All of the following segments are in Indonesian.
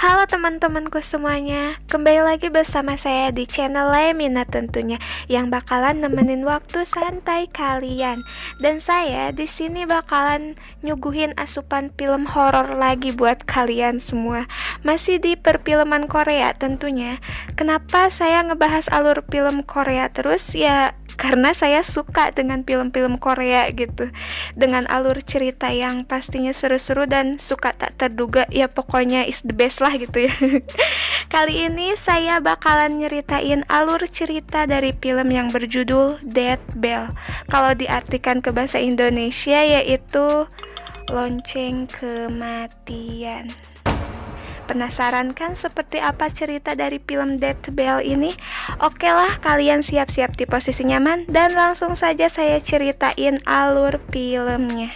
Halo teman-temanku semuanya, kembali lagi bersama saya di channel Lemina tentunya, yang bakalan nemenin waktu santai kalian. Dan saya di sini bakalan nyuguhin asupan film horor lagi buat kalian semua. Masih di perfilman Korea tentunya. Kenapa saya ngebahas alur film Korea terus? Ya karena saya suka dengan film-film Korea gitu, dengan alur cerita yang pastinya seru-seru dan suka tak terduga. Ya pokoknya is the best lah gitu ya. Kali ini saya bakalan nyeritain alur cerita dari film yang berjudul Death Bell. Kalau diartikan ke bahasa Indonesia yaitu Lonceng Kematian. Penasaran kan seperti apa cerita dari film Death Bell ini? Oke lah, kalian siap-siap di posisi nyaman dan langsung saja saya ceritain alur filmnya.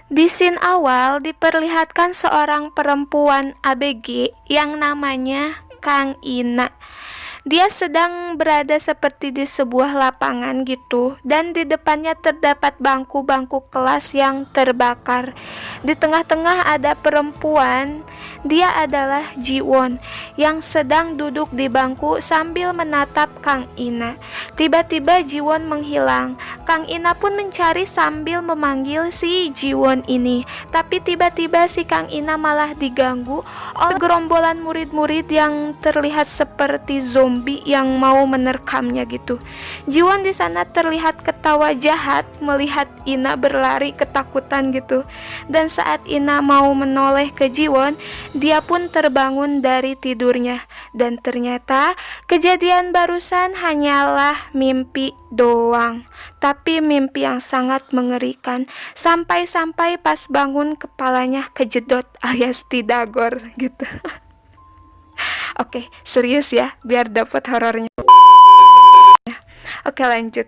Di scene awal diperlihatkan seorang perempuan ABG yang namanya Kang Ina. Dia sedang berada seperti di sebuah lapangan gitu, dan di depannya terdapat bangku-bangku kelas yang terbakar. Di tengah-tengah ada perempuan, dia adalah Jiwon, yang sedang duduk di bangku sambil menatap Kang Ina. Tiba-tiba Jiwon menghilang. Kang Ina pun mencari sambil memanggil si Jiwon ini. Tapi tiba-tiba si Kang Ina malah diganggu oleh gerombolan murid-murid yang terlihat seperti zombie yang mau menerkamnya gitu. Jiwon di sana terlihat ketawa jahat melihat Ina berlari ketakutan gitu. Dan saat Ina mau menoleh ke Jiwon, dia pun terbangun dari tidurnya. Dan ternyata kejadian barusan hanyalah mimpi doang. Tapi mimpi yang sangat mengerikan. Sampai-sampai pas bangun kepalanya kejedot alias tidagor gitu. Oke, serius ya, biar dapat horornya. Oke, lanjut.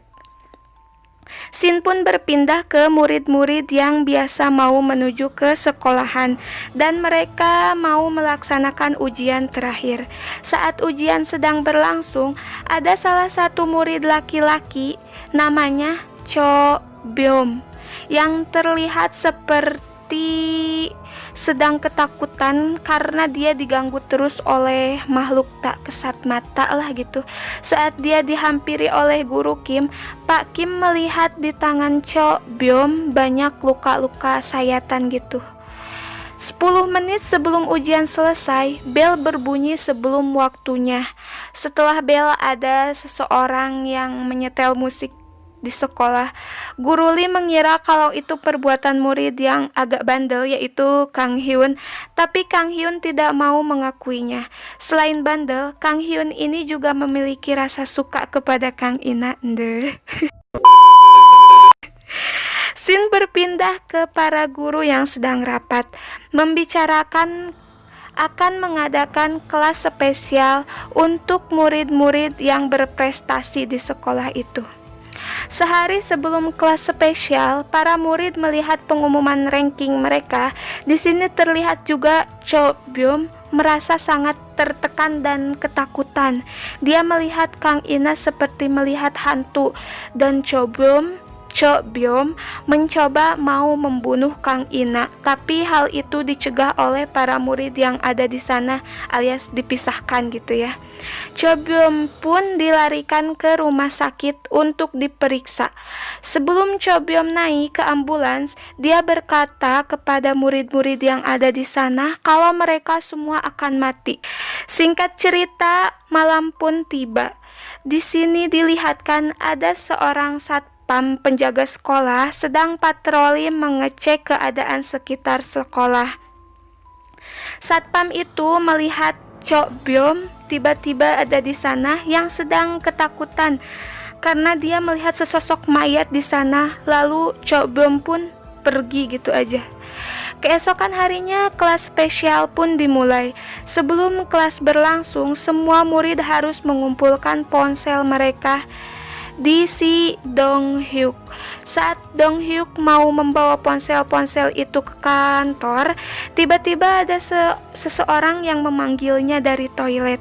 Scene pun berpindah ke murid-murid yang biasa mau menuju ke sekolahan, dan mereka mau melaksanakan ujian terakhir. Saat ujian sedang berlangsung, ada salah satu murid laki-laki namanya Cho Byum yang terlihat seperti sedang ketakutan karena dia diganggu terus oleh makhluk tak kesat mata lah gitu. Saat dia dihampiri oleh guru Kim, Pak Kim melihat di tangan Cho Byum banyak luka-luka sayatan gitu. 10 menit sebelum ujian selesai, bel berbunyi sebelum waktunya. Setelah bel ada seseorang yang menyetel musik di sekolah. Guru Lee mengira kalau itu perbuatan murid yang agak bandel yaitu Kang Hyun, tapi Kang Hyun tidak mau mengakuinya. Selain bandel, Kang Hyun ini juga memiliki rasa suka kepada Kang Ina. Scene berpindah ke para guru yang sedang rapat membicarakan akan mengadakan kelas spesial untuk murid-murid yang berprestasi di sekolah itu. Sehari sebelum kelas spesial, para murid melihat pengumuman ranking mereka. Di sini terlihat juga Cho Byum merasa sangat tertekan dan ketakutan. Dia melihat Kang Ina seperti melihat hantu, dan Cho Byum mencoba mau membunuh Kang Ina, tapi hal itu dicegah oleh para murid yang ada di sana alias dipisahkan gitu ya. Cho Byum pun dilarikan ke rumah sakit untuk diperiksa. Sebelum Cho Byum naik ke ambulans, dia berkata kepada murid-murid yang ada di sana kalau mereka semua akan mati. Singkat cerita, malam pun tiba. Di sini dilihatkan ada seorang satpam penjaga sekolah sedang patroli mengecek keadaan sekitar sekolah. Satpam itu melihat Cho Byum tiba-tiba ada di sana yang sedang ketakutan karena dia melihat sesosok mayat di sana. Lalu Cho Byum pun pergi gitu aja. Keesokan harinya kelas spesial pun dimulai. Sebelum kelas berlangsung, semua murid harus mengumpulkan ponsel mereka di si Dong Hyuk. Saat Dong Hyuk mau membawa ponsel-ponsel itu ke kantor, tiba-tiba ada seseorang yang memanggilnya dari toilet.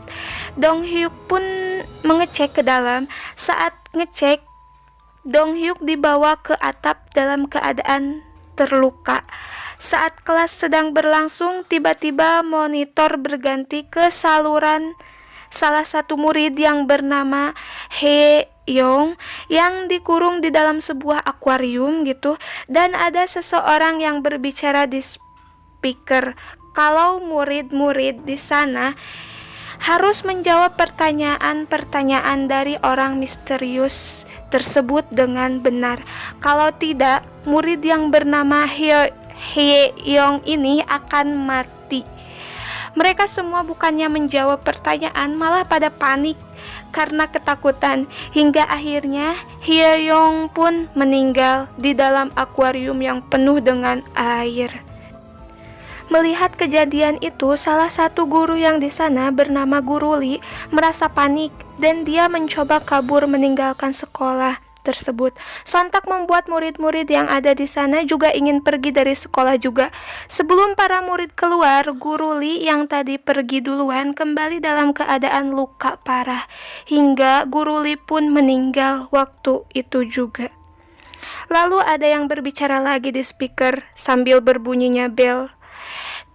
Dong Hyuk pun mengecek ke dalam. Saat ngecek, Dong Hyuk dibawa ke atap dalam keadaan terluka. Saat kelas sedang berlangsung, tiba-tiba monitor berganti ke saluran salah satu murid yang bernama Hye Young yang dikurung di dalam sebuah akuarium gitu, dan ada seseorang yang berbicara di speaker kalau murid-murid di sana harus menjawab pertanyaan-pertanyaan dari orang misterius tersebut dengan benar. Kalau tidak, murid yang bernama Hye Young ini akan mati. Mereka semua bukannya menjawab pertanyaan, malah pada panik karena ketakutan. Hingga akhirnya Hye Young pun meninggal di dalam akuarium yang penuh dengan air. Melihat kejadian itu, salah satu guru yang di sana bernama Guru Lee merasa panik dan dia mencoba kabur meninggalkan sekolah tersebut. Sontak membuat murid-murid yang ada di sana juga ingin pergi dari sekolah juga. Sebelum para murid keluar, Guru Lee yang tadi pergi duluan kembali dalam keadaan luka parah, hingga Guru Lee pun meninggal waktu itu juga. Lalu ada yang berbicara lagi di speaker sambil berbunyinya bel.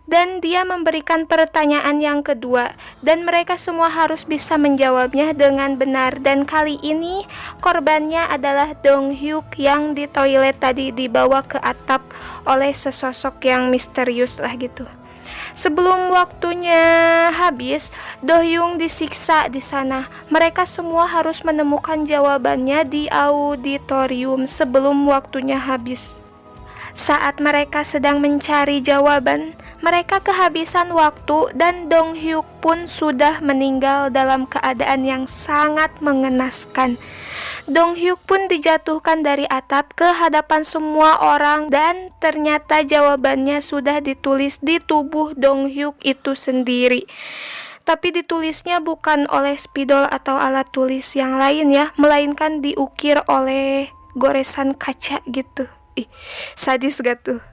Dan dia memberikan pertanyaan yang kedua, dan mereka semua harus bisa menjawabnya dengan benar. Dan kali ini korbannya adalah Dong Hyuk yang di toilet tadi dibawa ke atap oleh sesosok yang misterius lah gitu. Sebelum waktunya habis, Do Hyung disiksa di sana. Mereka semua harus menemukan jawabannya di auditorium sebelum waktunya habis. Saat mereka sedang mencari jawaban, mereka kehabisan waktu dan Dong Hyuk pun sudah meninggal dalam keadaan yang sangat mengenaskan. Dong Hyuk pun dijatuhkan dari atap ke hadapan semua orang dan ternyata jawabannya sudah ditulis di tubuh Dong Hyuk itu sendiri. Tapi ditulisnya bukan oleh spidol atau alat tulis yang lain ya, melainkan diukir oleh goresan kaca gitu. Ih, sadis gak tuh?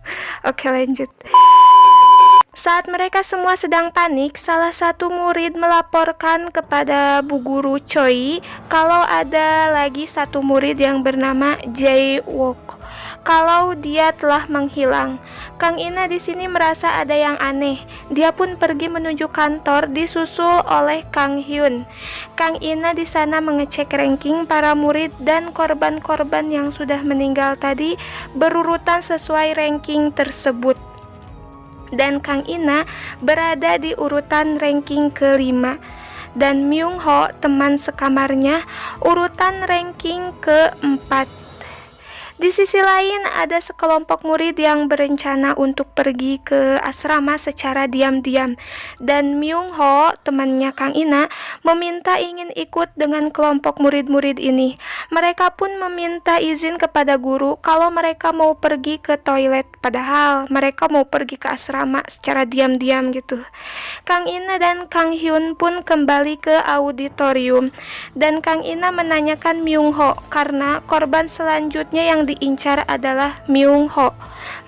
Oke, lanjut. Saat mereka semua sedang panik, salah satu murid melaporkan kepada Bu Guru Choi kalau ada lagi satu murid yang bernama Jae Wook, kalau dia telah menghilang. Kang Ina di sini merasa ada yang aneh. Dia pun pergi menuju kantor disusul oleh Kang Hyun. Kang Ina di sana mengecek ranking para murid dan korban-korban yang sudah meninggal tadi berurutan sesuai ranking tersebut. Dan Kang Ina berada di urutan ranking kelima. Dan Myung Ho, teman sekamarnya, urutan ranking keempat. Di sisi lain, ada sekelompok murid yang berencana untuk pergi ke asrama secara diam-diam. Dan Myung Ho, temannya Kang Ina, meminta ingin ikut dengan kelompok murid-murid ini. Mereka pun meminta izin kepada guru kalau mereka mau pergi ke toilet. Padahal mereka mau pergi ke asrama secara diam-diam gitu. Kang Ina dan Kang Hyun pun kembali ke auditorium. Dan Kang Ina menanyakan Myung Ho karena korban selanjutnya yang diincar adalah Myung Ho.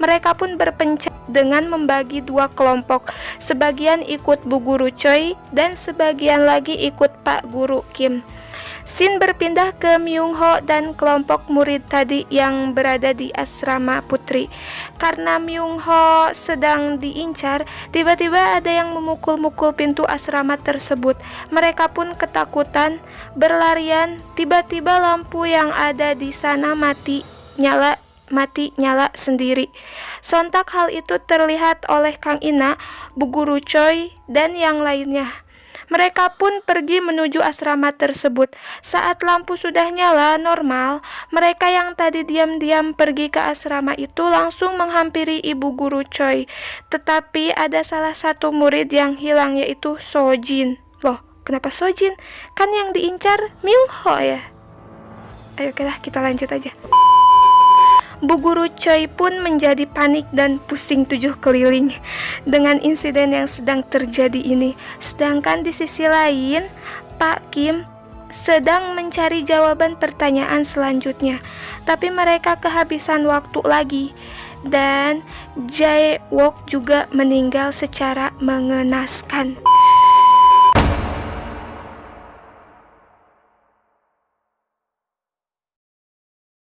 Mereka pun berpencar dengan membagi dua kelompok. Sebagian ikut Bu Guru Choi dan sebagian lagi ikut Pak Guru Kim. Scene berpindah ke Myung Ho dan kelompok murid tadi yang berada di asrama putri. Karena Myung Ho sedang diincar, tiba-tiba ada yang memukul-mukul pintu asrama tersebut. Mereka pun ketakutan, berlarian. Tiba-tiba lampu yang ada di sana mati nyala sendiri. Sontak hal itu terlihat oleh Kang Ina, Bu Guru Choi, dan yang lainnya. Mereka pun pergi menuju asrama tersebut. Saat lampu sudah nyala normal, mereka yang tadi diam-diam pergi ke asrama itu langsung menghampiri Ibu Guru Choi. Tetapi ada salah satu murid yang hilang, yaitu Sojin. Loh, kenapa Sojin? Kan yang diincar Myung Ho ya? Ayo kita lanjut aja. Bu Guru Choi pun menjadi panik dan pusing tujuh keliling dengan insiden yang sedang terjadi ini. Sedangkan di sisi lain, Pak Kim sedang mencari jawaban pertanyaan selanjutnya, tapi mereka kehabisan waktu lagi. Dan Jae Wook juga meninggal secara mengenaskan.